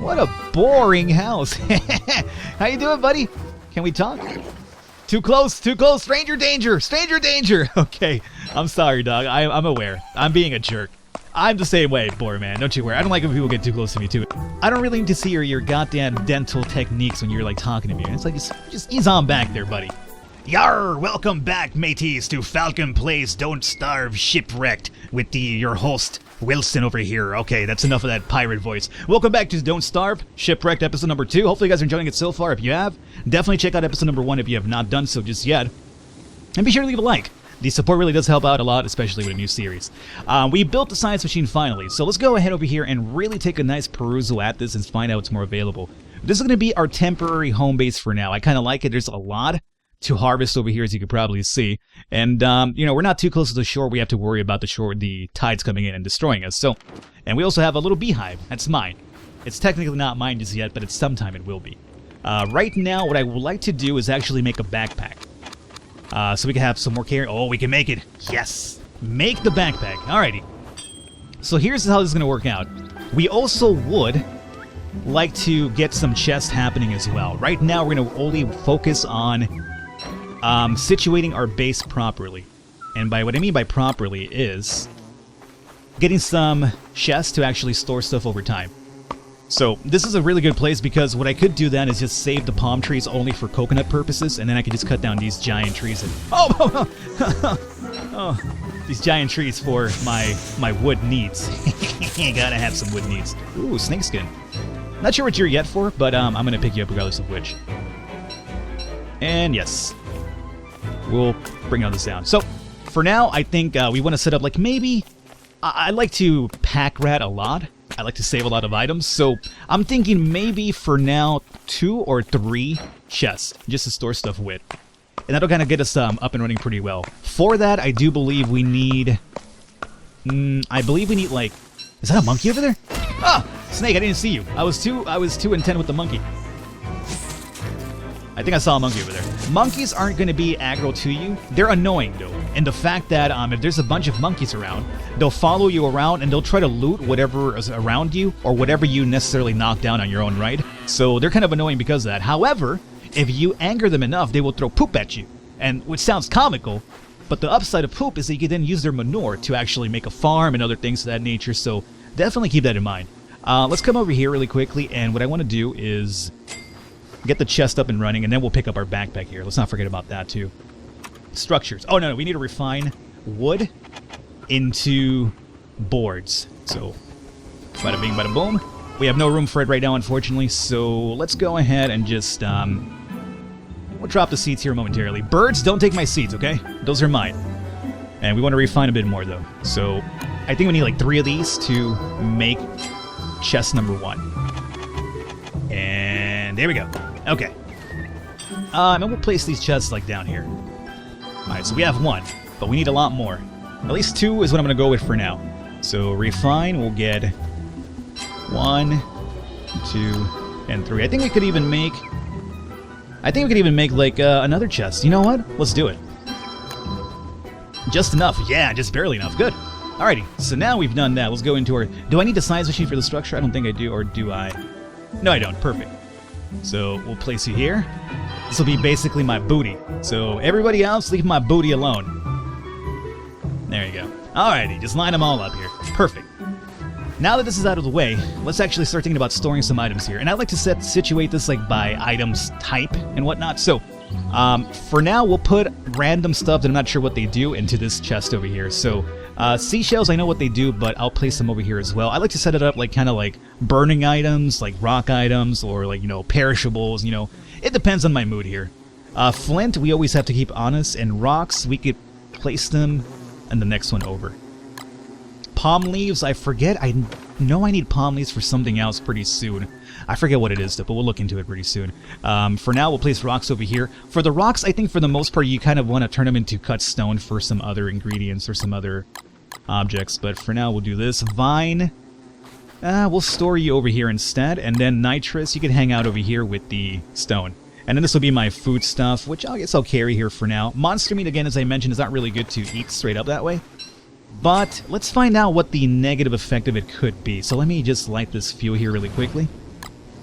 What a boring house. How you doing, buddy? Can we talk? Too close, too close. Stranger danger, stranger danger. Okay, I'm sorry, dog. I'm aware. I'm being a jerk. I'm the same way, boy, man. Don't you worry. I don't like when people get too close to me, too. I don't really need to see your goddamn dental techniques when you're, like, talking to me. It's like, just ease on back there, buddy. Yarr! Welcome back, mateys, to Falcon Plays Don't Starve Shipwrecked with your host, Wilson, over here. Okay, that's enough of that pirate voice. Welcome back to Don't Starve Shipwrecked episode number 2. Hopefully you guys are enjoying it so far. If you have, definitely check out episode number 1 if you have not done so just yet. And be sure to leave a like. The support really does help out a lot, especially with a new series. We built the science machine finally, so let's go ahead over here and really take a nice perusal at this and find out what's more available. This is going to be our temporary home base for now. I kind of like it. There's a lot to harvest over here, as you can probably see. And, you know, we're not too close to the shore. We have to worry about the tides coming in and destroying us. So, and we also have a little beehive. That's mine. It's technically not mine just yet, but at some time it will be. Right now, what I would like to do is actually make a backpack. So we can have some more carry. Oh, we can make it. Yes. Make the backpack. Alrighty. So here's how this is going to work out. We also would like to get some chests happening as well. Right now, we're going to only focus on situating our base properly. And by what I mean by properly is getting some chests to actually store stuff over time. So this is a really good place because what I could do then is just save the palm trees only for coconut purposes, and then I could just cut down these giant trees and these giant trees for my wood needs. You gotta have some wood needs. Ooh, snakeskin. Not sure what you're yet for, but I'm gonna pick you up regardless of which. And yes, we'll bring all this down. So for now, I think we want to set up like maybe I like to pack rat a lot. I like to save a lot of items, so I'm thinking maybe for now 2 or 3 chests just to store stuff with. And that'll kind of get us up and running pretty well. For that, I do believe we need... I believe we need like... Is that a monkey over there? Ah! Snake, I didn't see you. I was too intent with the monkey. I think I saw a monkey over there. Monkeys aren't going to be aggro to you. They're annoying, though. And the fact that if there's a bunch of monkeys around, they'll follow you around and they'll try to loot whatever is around you or whatever you necessarily knock down on your own right. So they're kind of annoying because of that. However, if you anger them enough, they will throw poop at you. And which sounds comical, but the upside of poop is that you can then use their manure to actually make a farm and other things of that nature. So definitely keep that in mind. Let's come over here really quickly, and what I want to do is get the chest up and running, and then we'll pick up our backpack here. Let's not forget about that, too. Structures. Oh, no, we need to refine wood into boards. So, bada bing, bada boom. We have no room for it right now, unfortunately, so let's go ahead and just, we'll drop the seeds here momentarily. Birds, don't take my seeds, okay? Those are mine. And we want to refine a bit more, though. So, I think we need like 3 of these to make chest number 1. And there we go. Okay. And we'll place these chests like down here. Alright, so we have 1, but we need a lot more. At least 2 is what I'm going to go with for now. So refine, we'll get 1, 2, and 3. I think we could even make like another chest. You know what? Let's do it. Just enough. Yeah, just barely enough. Good. Alrighty, so now we've done that. Let's go into our... Do I need a science machine for the structure? I don't think I do, or do I? No, I don't. Perfect. So we'll place you here. This will be basically my booty. So everybody else, leave my booty alone. There you go. Alrighty, just line them all up here. Perfect. Now that this is out of the way, let's actually start thinking about storing some items here. And I'd like to situate this like by items type and whatnot. So for now, we'll put random stuff that I'm not sure what they do into this chest over here. So seashells, I know what they do, but I'll place them over here as well. I like to set it up like kind of like burning items, like rock items, or like, you know, perishables, you know. It depends on my mood here. Flint, we always have to keep honest, and rocks, we could place them and the next one over. Palm leaves, I forget. I know I need palm leaves for something else pretty soon. I forget what it is, though, but we'll look into it pretty soon. For now, we'll place rocks over here. For the rocks, I think for the most part, you kind of want to turn them into cut stone for some other ingredients or some other objects. But for now, we'll do this. Vine, we'll store you over here instead. And then nitrous, you can hang out over here with the stone. And then this will be my food stuff, which I guess I'll carry here for now. Monster meat, again, as I mentioned, is not really good to eat straight up that way. But let's find out what the negative effect of it could be. So let me just light this fuel here really quickly.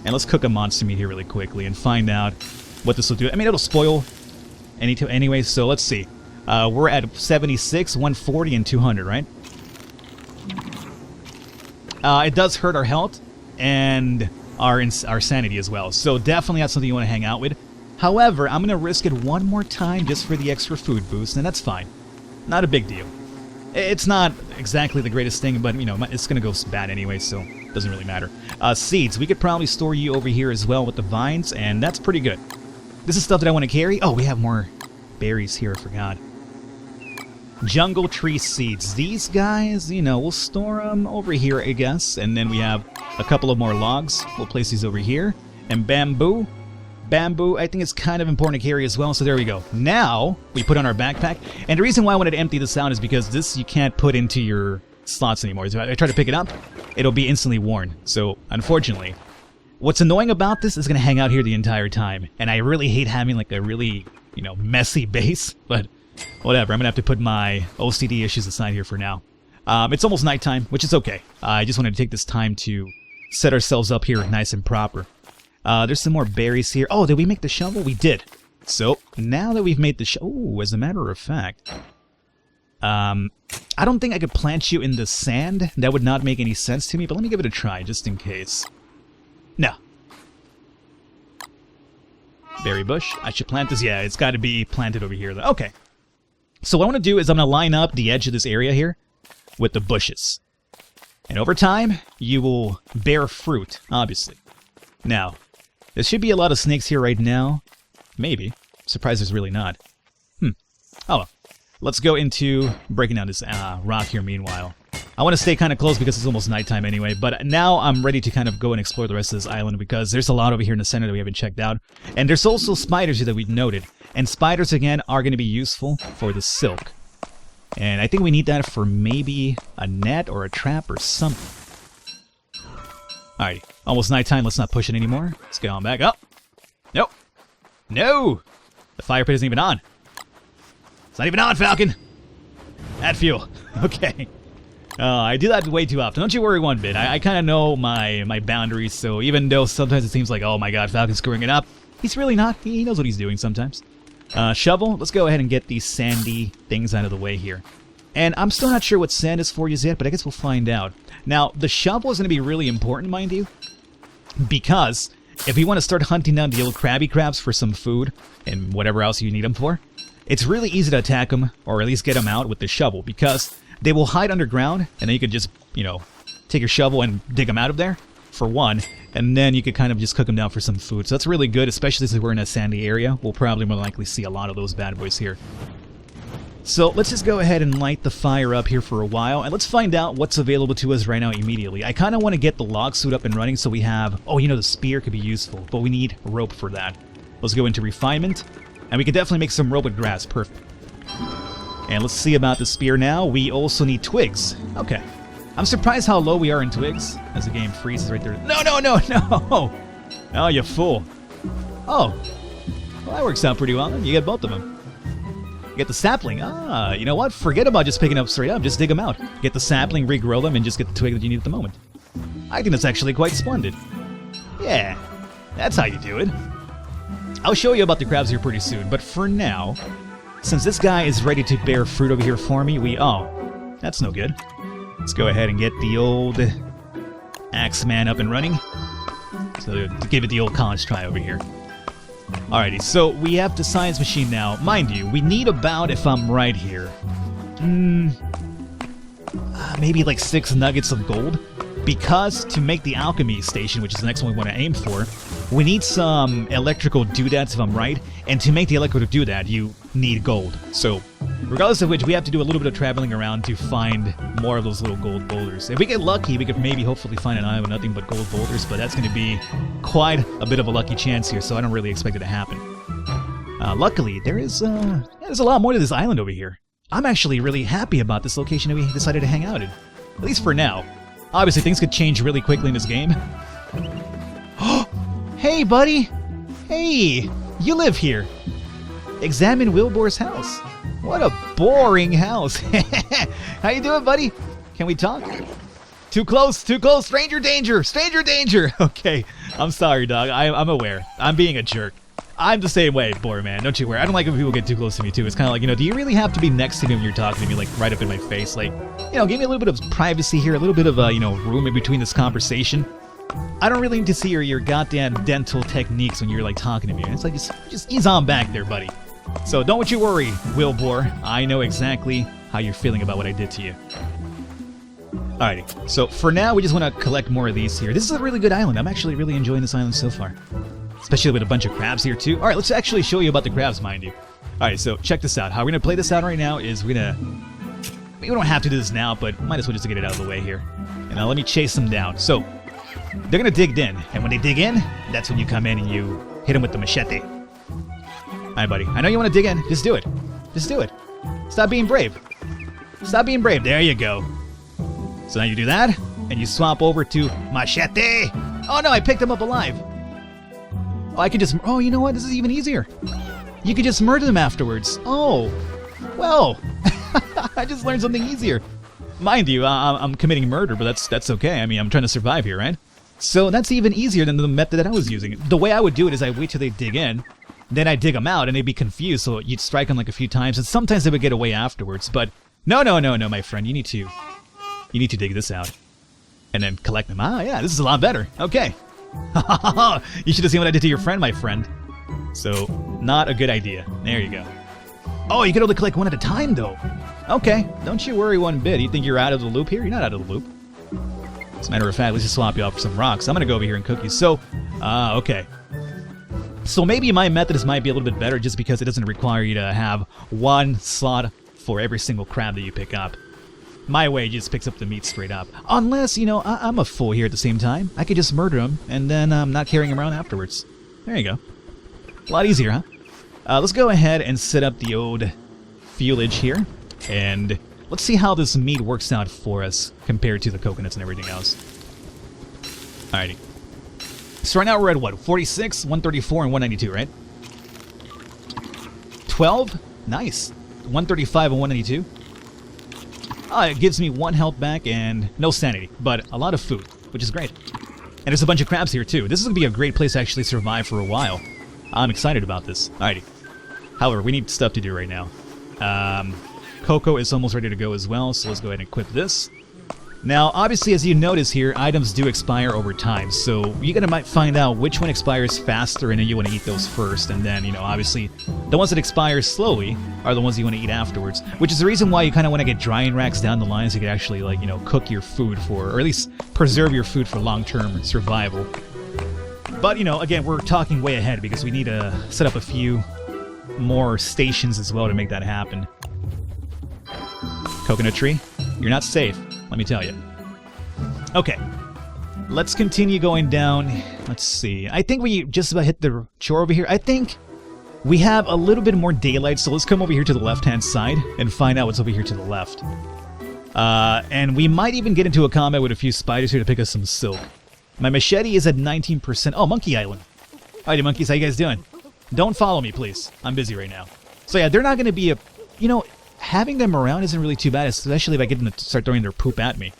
And let's cook a monster meat here really quickly and find out what this will do. I mean, it'll spoil anyway, so let's see. We're at 76, 140, and 200, right? It does hurt our health and our sanity as well, so definitely not something you want to hang out with. However, I'm going to risk it one more time just for the extra food boost, and that's fine. Not a big deal. It's not exactly the greatest thing, but, you know, it's going to go bad anyway, so it doesn't really matter. Seeds. We could probably store you over here as well with the vines, and that's pretty good. This is stuff that I want to carry. Oh, we have more berries here, I forgot. Jungle tree seeds. These guys, you know, we'll store them over here, I guess. And then we have a couple of more logs. We'll place these over here. And bamboo. Bamboo, I think it's kind of important to carry as well, so there we go. Now, we put on our backpack, and the reason why I wanted to empty this out is because this you can't put into your slots anymore. So if I try to pick it up, it'll be instantly worn. So, unfortunately, what's annoying about this is going to hang out here the entire time, and I really hate having like a really, you know, messy base, but whatever. I'm going to have to put my OCD issues aside here for now. It's almost nighttime, which is okay. I just wanted to take this time to set ourselves up here nice and proper. There's some more berries here. Oh, did we make the shovel? We did. So, now that we've made the shovel... Oh, as a matter of fact... I don't think I could plant you in the sand. That would not make any sense to me, but let me give it a try, just in case. No. Berry bush. I should plant this. Yeah, it's got to be planted over here, though. Okay. So what I want to do is I'm going to line up the edge of this area here with the bushes. And over time, you will bear fruit, obviously. Now... there should be a lot of snakes here right now. Maybe. Surprised there's really not. Oh well. Let's go into breaking down this rock here meanwhile. I want to stay kind of close because it's almost nighttime anyway, but now I'm ready to kind of go and explore the rest of this island because there's a lot over here in the center that we haven't checked out. And there's also spiders here that we've noted. And spiders, again, are going to be useful for the silk. And I think we need that for maybe a net or a trap or something. Alright, almost nighttime. Let's not push it anymore. Let's get on back up. Nope. No! The fire pit isn't even on. It's not even on, Falcon! Add fuel. Okay. I do that way too often. Don't you worry one bit. I kind of know my boundaries, so even though sometimes it seems like, oh my god, Falcon's screwing it up, he's really not. He knows what he's doing sometimes. Shovel. Let's go ahead and get these sandy things out of the way here. And I'm still not sure what sand is for yet, but I guess we'll find out. Now, the shovel is going to be really important, mind you, because if we want to start hunting down the little crabby crabs for some food and whatever else you need them for, it's really easy to attack them, or at least get them out with the shovel, because they will hide underground, and then you could just, you know, take your shovel and dig them out of there, for one, and then you could kind of just cook them down for some food. So that's really good, especially since we're in a sandy area. We'll probably more likely see a lot of those bad boys here. So let's just go ahead and light the fire up here for a while, and let's find out what's available to us right now immediately. I kind of want to get the log suit up and running so we have... oh, you know, the spear could be useful, but we need rope for that. Let's go into refinement, and we could definitely make some rope with grass. Perfect. And let's see about the spear now. We also need twigs. Okay. I'm surprised how low we are in twigs as the game freezes right there. No, no, no, no! Oh, you fool. Oh. Well, that works out pretty well. You get both of them. Get the sapling. Ah, you know what? Forget about just picking up straight up. Just dig them out. Get the sapling, regrow them, and just get the twig that you need at the moment. I think that's actually quite splendid. Yeah, that's how you do it. I'll show you about the crabs here pretty soon, but for now, since this guy is ready to bear fruit over here for me, oh, that's no good. Let's go ahead and get the old Axeman up and running. So to give it the old college try over here. Alrighty, so we have the science machine now. Mind you, we need about, if I'm right here, maybe like 6 nuggets of gold. Because to make the alchemy station, which is the next one we want to aim for, we need some electrical doodads, if I'm right. And to make the electrical doodad, you need gold. So, regardless of which, we have to do a little bit of traveling around to find more of those little gold boulders. If we get lucky, we could maybe hopefully find an island with nothing but gold boulders, but that's going to be quite a bit of a lucky chance here, so I don't really expect it to happen. Luckily, there's a lot more to this island over here. I'm actually really happy about this location that we decided to hang out in. At least for now. Obviously, things could change really quickly in this game. Hey, buddy! Hey! You live here! Examine Wilbur's house. What a boring house! How you doing, buddy? Can we talk? Too close, stranger danger, stranger danger. Okay, I'm sorry, dog. I'm aware. I'm being a jerk. I'm the same way, boy, man. Don't you worry. I don't like when people get too close to me, too. It's kind of like, do you really have to be next to me when you're talking to me, like, right up in my face? Like, give me a little bit of privacy here, a little bit of, room in between this conversation. I don't really need to see your goddamn dental techniques when you're, like, talking to me. It's like, just ease on back there, buddy. So don't you worry, Wilbur. I know exactly how you're feeling about what I did to you. Alrighty, so for now, we just want to collect more of these here. This is a really good island. I'm actually really enjoying this island so far. Especially with a bunch of crabs here, too. Alright, let's actually show you about the crabs, mind you. Alright, so check this out. How we're going to play this out right now is we're going to... We don't have to do this now, but might as well just get it out of the way here. And now let me chase them down. So, they're going to dig in. And when they dig in, that's when you come in and you hit them with the machete. Alright, buddy. I know you want to dig in. Just do it. Just do it. Stop being brave. Stop being brave. There you go. So now you do that, and you swap over to machete. Oh no, I picked him up alive. Oh, I could just... Oh, you know what? This is even easier. You could just murder them afterwards. Oh. Well. I just learned something easier. Mind you, I'm committing murder, but that's okay. I mean, I'm trying to survive here, right? So that's even easier than the method that I was using. The way I would do it is I wait till they dig in, then I dig them out, and they'd be confused, so you'd strike them like a few times, and sometimes they would get away afterwards. But no, my friend. You need to dig this out. And then collect them. Ah, yeah, this is a lot better. Okay. You should have seen what I did to your friend, my friend. So, not a good idea. There you go. Oh, you can only collect one at a time, though. Okay, don't you worry one bit. You think you're out of the loop here? You're not out of the loop. As a matter of fact, let's just swap you off for some rocks. I'm going to go over here and cook you. So, okay. So maybe my method might be a little bit better just because it doesn't require you to have one slot for every single crab that you pick up. My way just picks up the meat straight up. Unless, I'm a fool here at the same time. I could just murder him and then not carrying him around afterwards. There you go. A lot easier, huh? Let's go ahead and set up the old fuelage here. And let's see how this meat works out for us compared to the coconuts and everything else. Alrighty. So right now we're at what? 46, 134, and 192, right? 12? Nice. 135 and 192. It gives me 1 health back and no sanity, but a lot of food, which is great. And there's a bunch of crabs here too. This is going to be a great place to actually survive for a while. I'm excited about this. Alrighty. However, we need stuff to do right now. Cocoa is almost ready to go as well, so let's go ahead and equip this. Now, obviously, as you notice here, items do expire over time, so you're going to might find out which one expires faster, and then you want to eat those first, and then, obviously, the ones that expire slowly are the ones you want to eat afterwards, which is the reason why you kind of want to get drying racks down the line so you can actually, cook your food for, or at least preserve your food for long-term survival. But, again, we're talking way ahead because we need to set up a few more stations as well to make that happen. Coconut tree, you're not safe. Let me tell you. Okay. Let's continue going down. Let's see. I think we just about hit the shore over here. I think we have a little bit more daylight, so let's come over here to the left-hand side and find out what's over here to the left. And we might even get into a combat with a few spiders here to pick us some silk. My machete is at 19%. Oh, Monkey Island. Alrighty, monkeys, how you guys doing? Don't follow me, please. I'm busy right now. So yeah, they're not going to be a... having them around isn't really too bad, especially if I get them to start throwing their poop at me.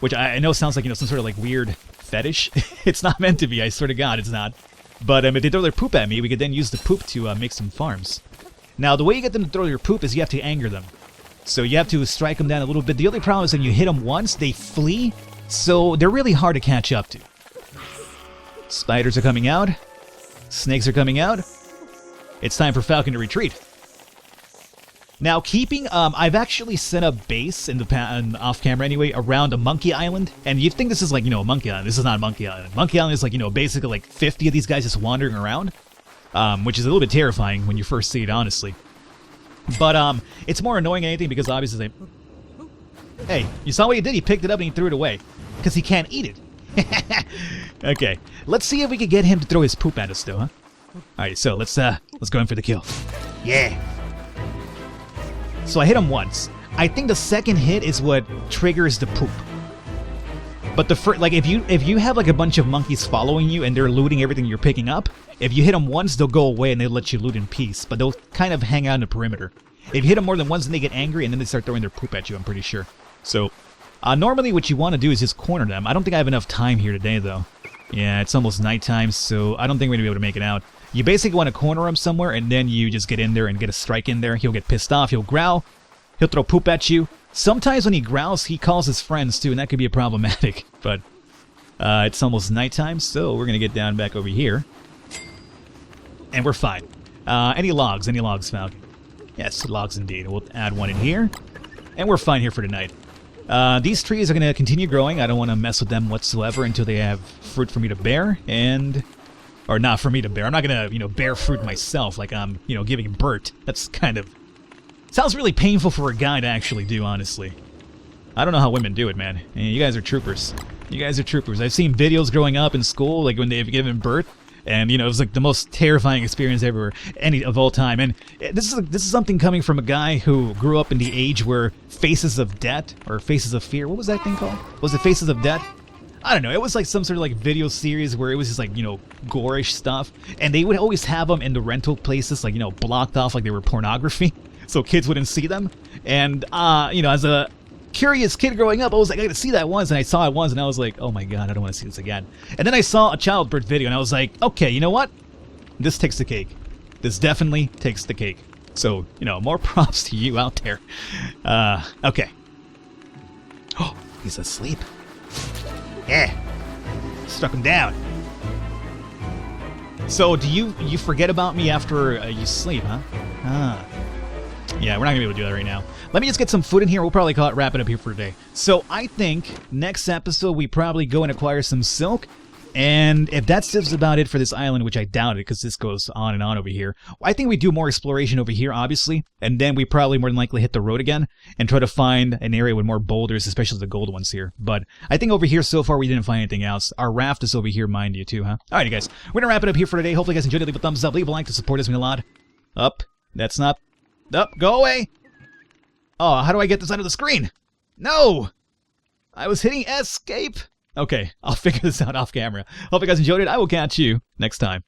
Which I know sounds like, some sort of weird fetish. It's not meant to be, I swear to God, it's not. But if they throw their poop at me, we could then use the poop to make some farms. Now, the way you get them to throw their poop is you have to anger them. So you have to strike them down a little bit. The only problem is when you hit them once, they flee. So they're really hard to catch up to. Spiders are coming out. Snakes are coming out. It's time for Falcon to retreat. Now, I've actually set up base in the off camera anyway around a Monkey Island, and you'd think this is a Monkey Island. This is not Monkey Island. Monkey Island is basically 50 of these guys just wandering around, which is a little bit terrifying when you first see it, honestly. But it's more annoying than anything because obviously hey, you saw what he did? He picked it up and he threw it away because he can't eat it. Okay, let's see if we can get him to throw his poop at us, though, huh? All right, so let's go in for the kill. Yeah. So I hit him once. I think the second hit is what triggers the poop. But the first, if you have a bunch of monkeys following you and they're looting everything you're picking up, if you hit them once, they'll go away and they'll let you loot in peace. But they'll kind of hang out in the perimeter. If you hit them more than once, then they get angry and then they start throwing their poop at you. I'm pretty sure. So Normally what you want to do is just corner them. I don't think I have enough time here today, though. Yeah, it's almost nighttime, so I don't think we're going to be able to make it out. You basically want to corner him somewhere, and then you just get in there and get a strike in there. He'll get pissed off. He'll growl. He'll throw poop at you. Sometimes when he growls, he calls his friends, too, and that could be problematic. But it's almost nighttime, so we're going to get down back over here. And we're fine. Any logs? Any logs, Falcon? Yes, logs indeed. We'll add one in here. And we're fine here for tonight. These trees are going to continue growing. I don't want to mess with them whatsoever until they have fruit for me to bear. Or not for me to bear. I'm not going to, bear fruit myself like I'm, giving Bert. That's kind of... Sounds really painful for a guy to actually do, honestly. I don't know how women do it, man. You guys are troopers. You guys are troopers. I've seen videos growing up in school, like when they've given birth. And, it was like the most terrifying experience ever, of all time. And this is something coming from a guy who grew up in the age where Faces of Death, or Faces of Fear, what was that thing called? Was it Faces of Death? I don't know. It was like some sort of like video series where it was just like, gore-ish stuff. And they would always have them in the rental places, like, blocked off like they were pornography. So kids wouldn't see them. And, as a curious kid growing up, I was like, I gotta see that once, and I saw it once, and I was like, oh my god, I don't want to see this again. And then I saw a childbirth video, and I was like, okay, you know what? This takes the cake. This definitely takes the cake. So, more props to you out there. Okay. Oh, he's asleep. Yeah. Struck him down. So, do you forget about me after you sleep, huh? Ah. Yeah, we're not going to be able to do that right now. Let me just get some food in here. We'll probably wrap it up here for today. So I think next episode we probably go and acquire some silk. And if that's just about it for this island, which I doubt it because this goes on and on over here, I think we do more exploration over here, obviously. And then we probably more than likely hit the road again and try to find an area with more boulders, especially the gold ones here. But I think over here so far we didn't find anything else. Our raft is over here, mind you, too, huh? Alrighty, guys. We're going to wrap it up here for today. Hopefully you guys enjoyed it. Leave a thumbs up. Leave a like to support us. Mean a lot. Up. That's not... Up. Go away. Oh, how do I get this out of the screen? No! I was hitting escape. Okay, I'll figure this out off camera. Hope you guys enjoyed it. I will catch you next time.